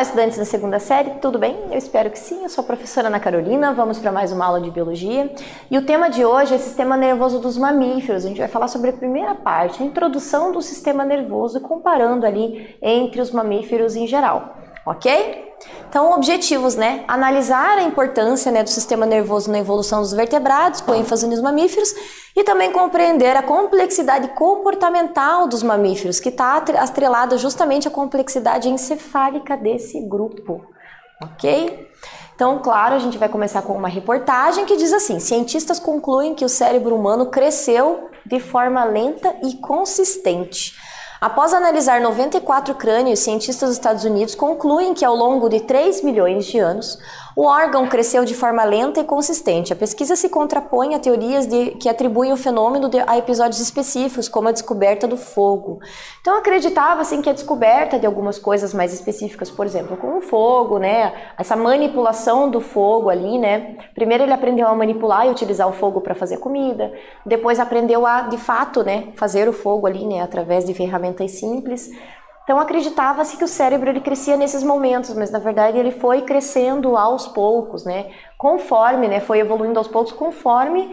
Olá, estudantes da segunda série, tudo bem? Eu espero que sim. Eu sou a professora Ana Carolina, vamos para mais uma aula de biologia. E o tema de hoje é sistema nervoso dos mamíferos. A gente vai falar sobre a primeira parte, a introdução do sistema nervoso, comparando ali entre os mamíferos em geral, ok? Então, objetivos, né? Analisar a importância, né, do sistema nervoso na evolução dos vertebrados, com ênfase nos mamíferos, e também compreender a complexidade comportamental dos mamíferos, que está atrelada justamente à complexidade encefálica desse grupo, ok? Então, claro, a gente vai começar com uma reportagem que diz assim: cientistas concluem que o cérebro humano cresceu de forma lenta e consistente. Após analisar 94 crânios, cientistas dos Estados Unidos concluem que ao longo de 3 milhões de anos, o órgão cresceu de forma lenta e consistente. A pesquisa se contrapõe a teorias que atribuem o fenômeno a episódios específicos, como a descoberta do fogo. Então acreditava assim, que a descoberta de algumas coisas mais específicas, por exemplo, com o fogo, né, essa manipulação do fogo ali, né, primeiro ele aprendeu a manipular e utilizar o fogo para fazer comida, depois aprendeu a, de fato, né, fazer o fogo ali, né, através de ferramentas simples. Então acreditava-se que o cérebro ele crescia nesses momentos, mas na verdade ele foi crescendo aos poucos, né? Conforme, né, foi evoluindo aos poucos, conforme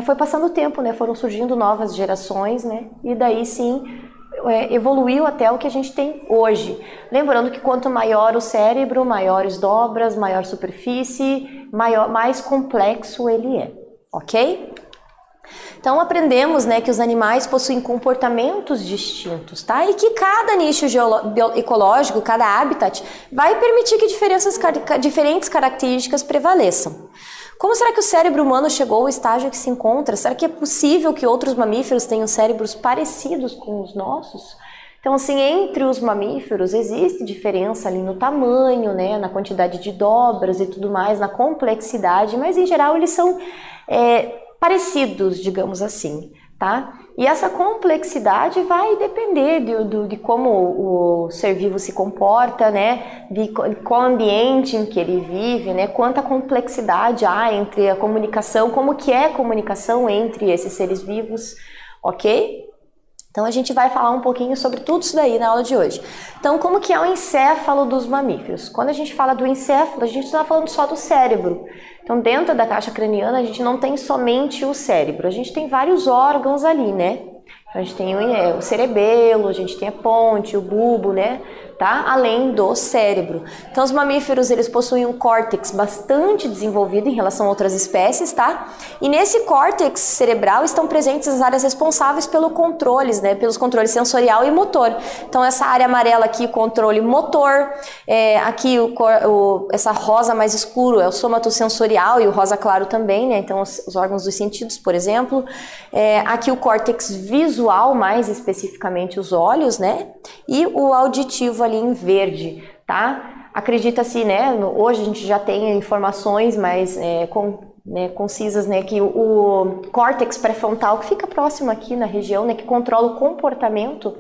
foi passando o tempo, né? Foram surgindo novas gerações, né? E daí sim evoluiu até o que a gente tem hoje. Lembrando que quanto maior o cérebro, maiores dobras, maior superfície, mais complexo ele é, ok? Então aprendemos, né, que os animais possuem comportamentos distintos, tá? E que cada nicho ecológico, cada habitat, vai permitir que diferentes características prevaleçam. Como será que o cérebro humano chegou ao estágio que se encontra? Será que é possível que outros mamíferos tenham cérebros parecidos com os nossos? Então, assim, entre os mamíferos existe diferença ali no tamanho, né, na quantidade de dobras e tudo mais, na complexidade, mas em geral eles são parecidos, digamos assim, tá? E essa complexidade vai depender de como o ser vivo se comporta, né? De qual ambiente em que ele vive, né? Quanta complexidade há entre a comunicação, como que é a comunicação entre esses seres vivos, ok? Então a gente vai falar um pouquinho sobre tudo isso daí na aula de hoje. Então, como que é o encéfalo dos mamíferos? Quando a gente fala do encéfalo, a gente está falando só do cérebro. Então, dentro da caixa craniana, a gente não tem somente o cérebro, a gente tem vários órgãos ali, né? A gente tem o cerebelo, a gente tem a ponte, o bulbo, né? Tá? Além do cérebro. Então, os mamíferos, eles possuem um córtex bastante desenvolvido em relação a outras espécies, tá? E nesse córtex cerebral estão presentes as áreas responsáveis pelos controles, né? Pelos controles sensorial e motor. Então, essa área amarela aqui, o controle motor, aqui essa rosa mais escuro é o somatosensorial e o rosa claro também, né? Então, os órgãos dos sentidos, por exemplo. Aqui o córtex visual, mais especificamente os olhos, né? E o auditivo ali em verde, tá? Acredita-se, né? Hoje a gente já tem informações mais concisas, né? Que o córtex pré-frontal, que fica próximo aqui na região, né? Que controla o comportamento,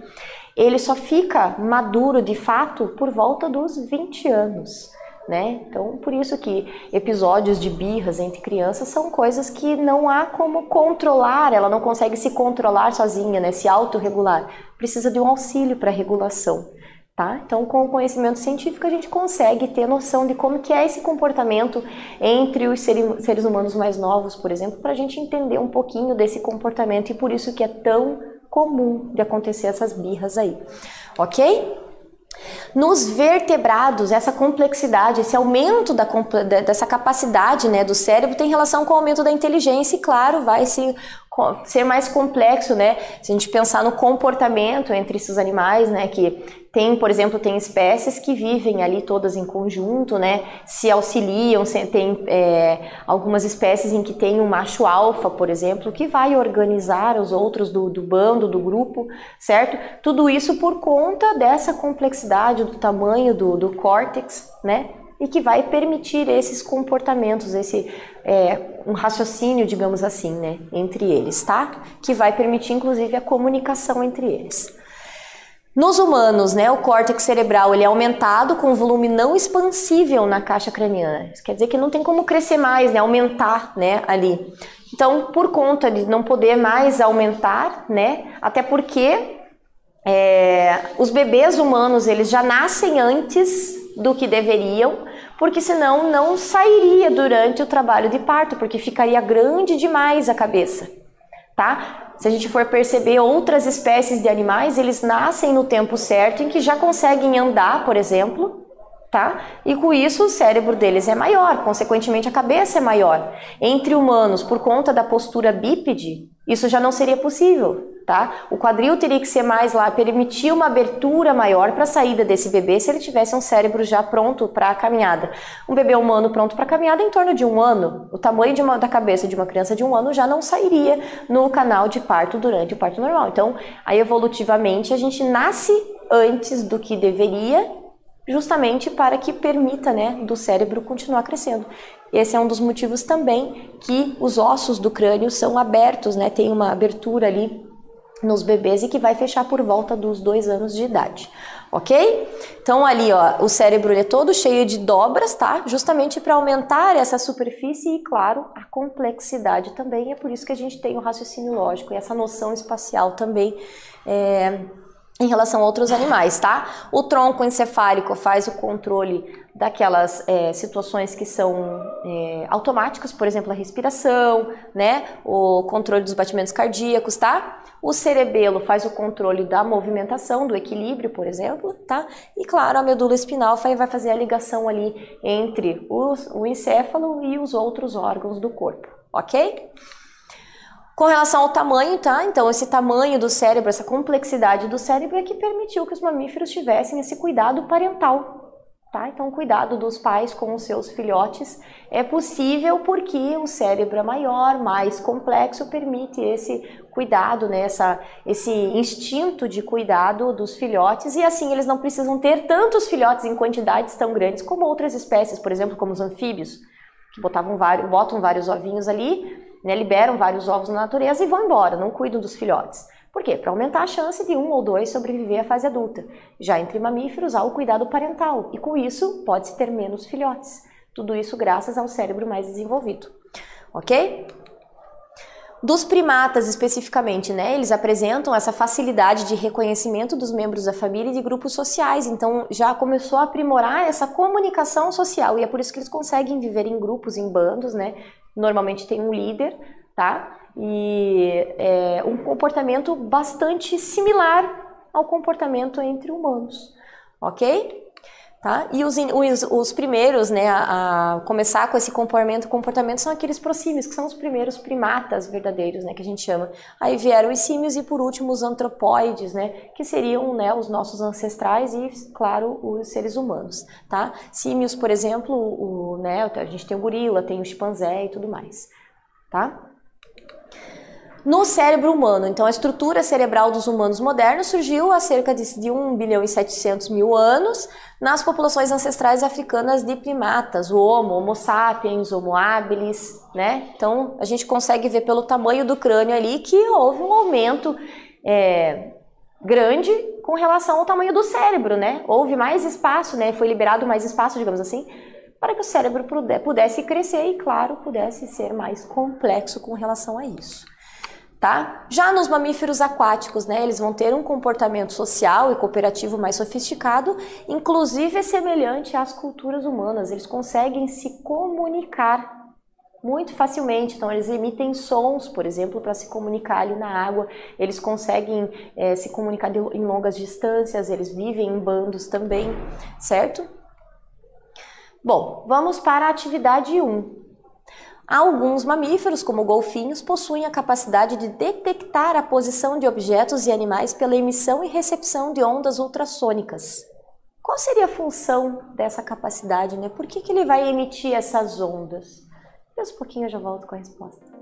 ele só fica maduro de fato por volta dos 20 anos. Né? Então, por isso que episódios de birras entre crianças são coisas que não há como controlar, ela não consegue se controlar sozinha, né? Se autorregular, precisa de um auxílio para regulação, tá? Então, com o conhecimento científico a gente consegue ter noção de como que é esse comportamento entre os seres humanos mais novos, por exemplo, para a gente entender um pouquinho desse comportamento e por isso que é tão comum de acontecer essas birras aí, ok? Nos vertebrados, essa complexidade, esse aumento dessa capacidade, né, do cérebro tem relação com o aumento da inteligência e, claro, vai ser mais complexo, né? Se a gente pensar no comportamento entre esses animais, né, que tem, por exemplo, tem espécies que vivem ali todas em conjunto, né, se auxiliam, tem algumas espécies em que tem um macho alfa, por exemplo, que vai organizar os outros do bando, do grupo, certo? Tudo isso por conta dessa complexidade, do tamanho do córtex, né? E que vai permitir esses comportamentos, um raciocínio, digamos assim, né, entre eles, tá? Que vai permitir, inclusive, a comunicação entre eles. Nos humanos, né, o córtex cerebral ele é aumentado com volume não expansível na caixa craniana. Isso quer dizer que não tem como crescer mais, né, aumentar, né, ali. Então, por conta de não poder mais aumentar, né, até porque os bebês humanos eles já nascem antes do que deveriam, porque senão não sairia durante o trabalho de parto, porque ficaria grande demais a cabeça, tá? Se a gente for perceber outras espécies de animais, eles nascem no tempo certo em que já conseguem andar, por exemplo, tá? E com isso o cérebro deles é maior, consequentemente a cabeça é maior. Entre humanos, por conta da postura bípede, isso já não seria possível, tá? O quadril teria que ser mais lá, permitir uma abertura maior para a saída desse bebê se ele tivesse um cérebro já pronto para a caminhada. Um bebê humano pronto para a caminhada em torno de 1 ano. O tamanho da cabeça de uma criança de 1 ano já não sairia no canal de parto durante o parto normal. Então, aí evolutivamente a gente nasce antes do que deveria, justamente para que permita, né, do cérebro continuar crescendo. Esse é um dos motivos também que os ossos do crânio são abertos, né, tem uma abertura ali nos bebês e que vai fechar por volta dos 2 anos de idade, ok? Então ali, ó, o cérebro ele é todo cheio de dobras, tá? Justamente para aumentar essa superfície e, claro, a complexidade também. É por isso que a gente tem o raciocínio lógico e essa noção espacial também em relação a outros animais, tá? O tronco encefálico faz o controle daquelas situações que são automáticas, por exemplo, a respiração, né? O controle dos batimentos cardíacos, tá? O cerebelo faz o controle da movimentação, do equilíbrio, por exemplo, tá? E claro, a medula espinal vai fazer a ligação ali entre o encéfalo e os outros órgãos do corpo, ok? Com relação ao tamanho, tá? Então, esse tamanho do cérebro, essa complexidade do cérebro é que permitiu que os mamíferos tivessem esse cuidado parental, tá? Então, o cuidado dos pais com os seus filhotes é possível porque o cérebro é maior, mais complexo, permite esse cuidado, né? Esse instinto de cuidado dos filhotes e assim eles não precisam ter tantos filhotes em quantidades tão grandes como outras espécies, por exemplo, como os anfíbios, que botam vários ovinhos ali, né, liberam vários ovos na natureza e vão embora, não cuidam dos filhotes. Por quê? Para aumentar a chance de 1 ou 2 sobreviver à fase adulta. Já entre mamíferos há o cuidado parental e com isso pode-se ter menos filhotes. Tudo isso graças ao cérebro mais desenvolvido, ok? Dos primatas especificamente, né, eles apresentam essa facilidade de reconhecimento dos membros da família e de grupos sociais, então já começou a aprimorar essa comunicação social e é por isso que eles conseguem viver em grupos, em bandos, né, normalmente tem um líder, tá, e um comportamento bastante similar ao comportamento entre humanos, ok? Tá? E os primeiros, né, a começar com esse comportamento são aqueles prosímios, que são os primeiros primatas verdadeiros, né, que a gente chama. Aí vieram os símios e por último os antropóides, né, que seriam, né, os nossos ancestrais e, claro, os seres humanos, tá? Símios, por exemplo, né, a gente tem o gorila, tem o chimpanzé e tudo mais, tá? No cérebro humano, então a estrutura cerebral dos humanos modernos surgiu há cerca de 1 bilhão e 700 mil anos nas populações ancestrais africanas de primatas, o Homo sapiens, Homo habilis, né? Então a gente consegue ver pelo tamanho do crânio ali que houve um aumento grande com relação ao tamanho do cérebro, né? Houve mais espaço, né? Foi liberado mais espaço, digamos assim, para que o cérebro pudesse crescer e, claro, pudesse ser mais complexo com relação a isso. Tá? Já nos mamíferos aquáticos, né, eles vão ter um comportamento social e cooperativo mais sofisticado, inclusive é semelhante às culturas humanas, eles conseguem se comunicar muito facilmente, então eles emitem sons, por exemplo, para se comunicar ali na água, eles conseguem se comunicar em longas distâncias, eles vivem em bandos também, certo? Bom, vamos para a atividade 1. Alguns mamíferos, como golfinhos, possuem a capacidade de detectar a posição de objetos e animais pela emissão e recepção de ondas ultrassônicas. Qual seria a função dessa capacidade, né? Por que ele vai emitir essas ondas? Daqui a pouquinho eu já volto com a resposta.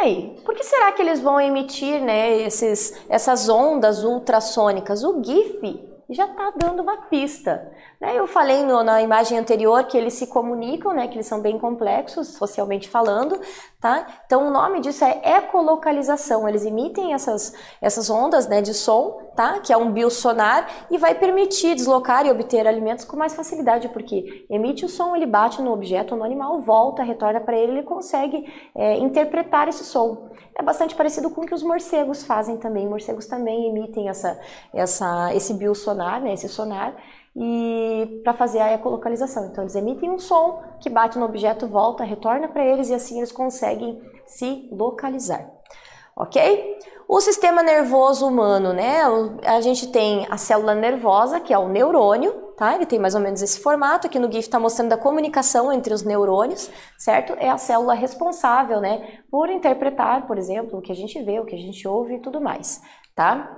aí, por que será que eles vão emitir, né, essas ondas ultrassônicas? O GIF já está dando uma pista. Né? Eu falei na imagem anterior que eles se comunicam, né, que eles são bem complexos, socialmente falando, tá? Então o nome disso é ecolocalização. Eles emitem essas ondas, né, de som, tá? Que é um biosonar e vai permitir deslocar e obter alimentos com mais facilidade, porque emite o som, ele bate no objeto, no animal, volta, retorna para ele consegue interpretar esse som. É bastante parecido com o que os morcegos fazem também. Morcegos também emitem esse biosonar, né, esse sonar, e para fazer a ecolocalização. Então eles emitem um som que bate no objeto, volta, retorna para eles e assim eles conseguem se localizar. Ok? O sistema nervoso humano, né? A gente tem a célula nervosa, que é o neurônio, tá? Ele tem mais ou menos esse formato. Aqui no GIF está mostrando a comunicação entre os neurônios, certo? É a célula responsável, né, por interpretar, por exemplo, o que a gente vê, o que a gente ouve e tudo mais, tá?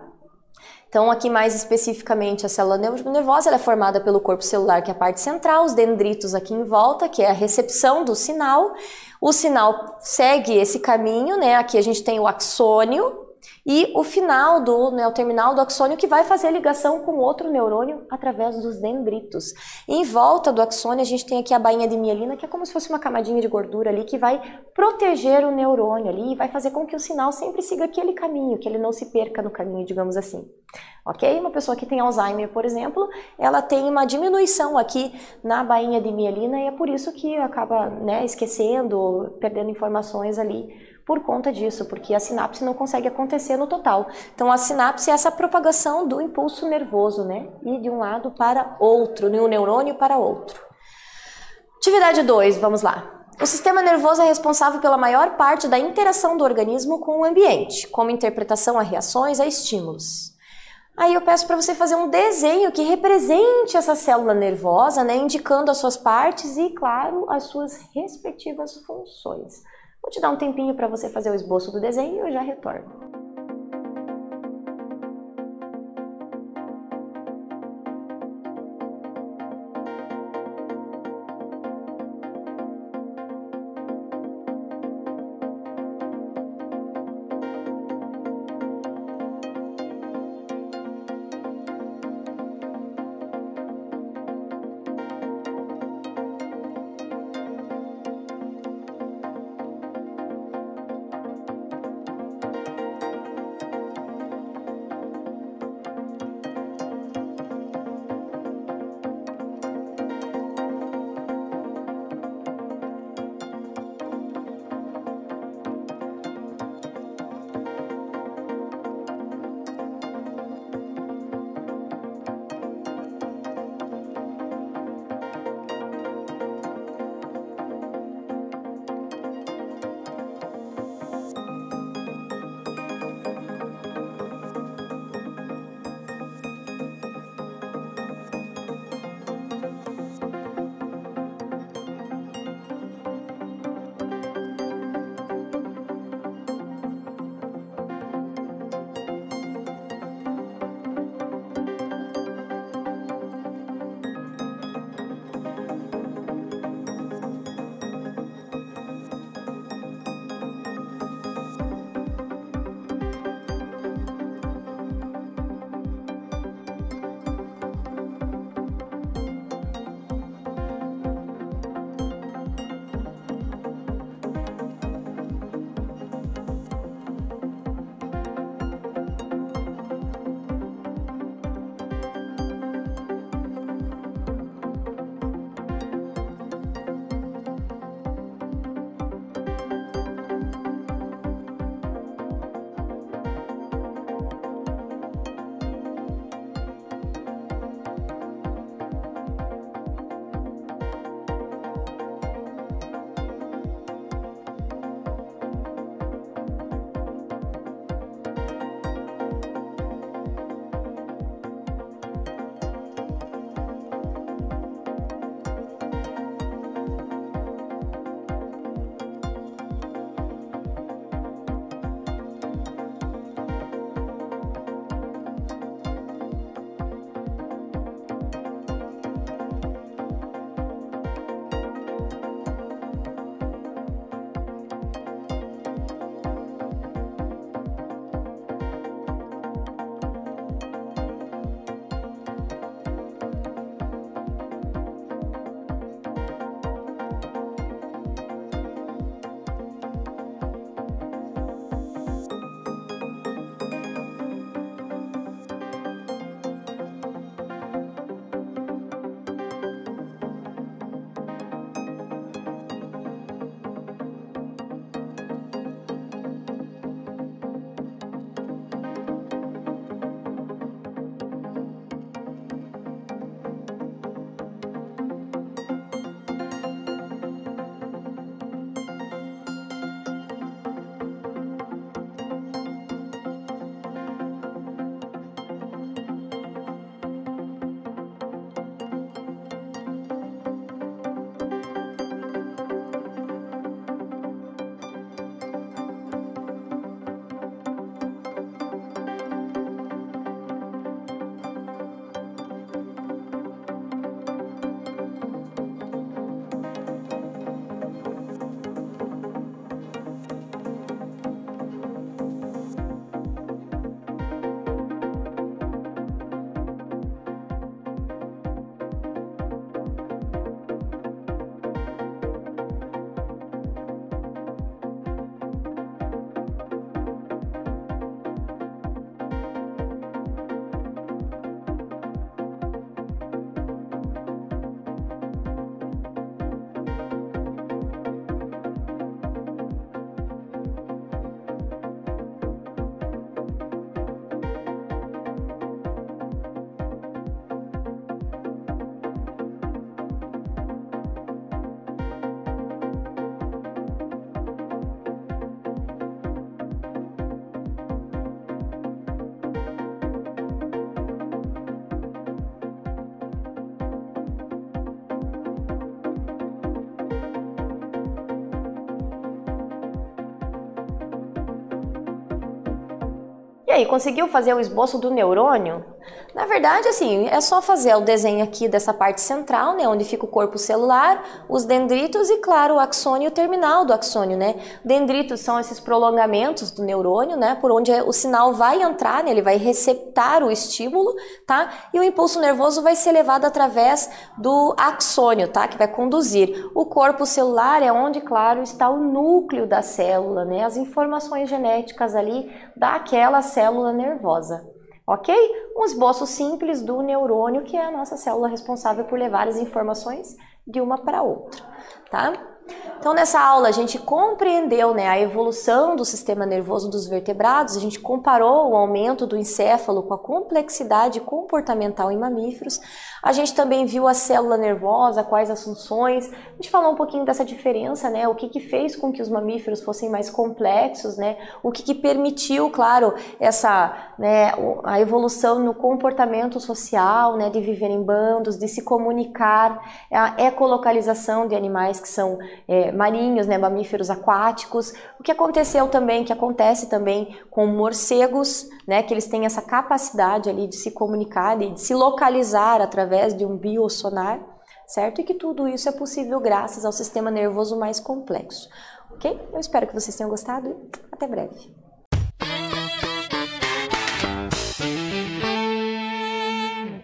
Então, aqui mais especificamente, a célula nervosa ela é formada pelo corpo celular, que é a parte central, os dendritos aqui em volta, que é a recepção do sinal. O sinal segue esse caminho, né? Aqui a gente tem o axônio e o final o terminal do axônio que vai fazer a ligação com outro neurônio através dos dendritos. E em volta do axônio a gente tem aqui a bainha de mielina, que é como se fosse uma camadinha de gordura ali que vai proteger o neurônio ali e vai fazer com que o sinal sempre siga aquele caminho, que ele não se perca no caminho, digamos assim. Ok? Uma pessoa que tem Alzheimer, por exemplo, ela tem uma diminuição aqui na bainha de mielina e é por isso que acaba, né, esquecendo, perdendo informações ali por conta disso, porque a sinapse não consegue acontecer no total. Então a sinapse é essa propagação do impulso nervoso, né? E de um lado para outro, de um neurônio para outro. Atividade 2, vamos lá. O sistema nervoso é responsável pela maior parte da interação do organismo com o ambiente, como interpretação a reações, a estímulos. Aí eu peço para você fazer um desenho que represente essa célula nervosa, né, indicando as suas partes e, claro, as suas respectivas funções. Vou te dar um tempinho para você fazer o esboço do desenho e eu já retorno. E aí, conseguiu fazer o esboço do neurônio? Na verdade, assim, é só fazer o desenho aqui dessa parte central, né, onde fica o corpo celular, os dendritos e, claro, o axônio e o terminal do axônio, né? Dendritos são esses prolongamentos do neurônio, né, por onde o sinal vai entrar, né, ele vai receptar o estímulo, tá? E o impulso nervoso vai ser levado através do axônio, tá? Que vai conduzir. O corpo celular é onde, claro, está o núcleo da célula, né? As informações genéticas ali daquela célula nervosa. Ok? Um esboço simples do neurônio, que é a nossa célula responsável por levar as informações de uma para outra, tá? Então, nessa aula, a gente compreendeu, né, a evolução do sistema nervoso dos vertebrados, a gente comparou o aumento do encéfalo com a complexidade comportamental em mamíferos, a gente também viu a célula nervosa, quais as funções, a gente falou um pouquinho dessa diferença, né, o que fez com que os mamíferos fossem mais complexos, né, o que permitiu, claro, essa, né, a evolução no comportamento social, né, de viver em bandos, de se comunicar, a ecolocalização de animais que são marinhos, né, mamíferos aquáticos. O que aconteceu também, que acontece também com morcegos, né, que eles têm essa capacidade ali de se comunicar e de se localizar através de um biosonar, certo? E que tudo isso é possível graças ao sistema nervoso mais complexo, ok? Eu espero que vocês tenham gostado e até breve.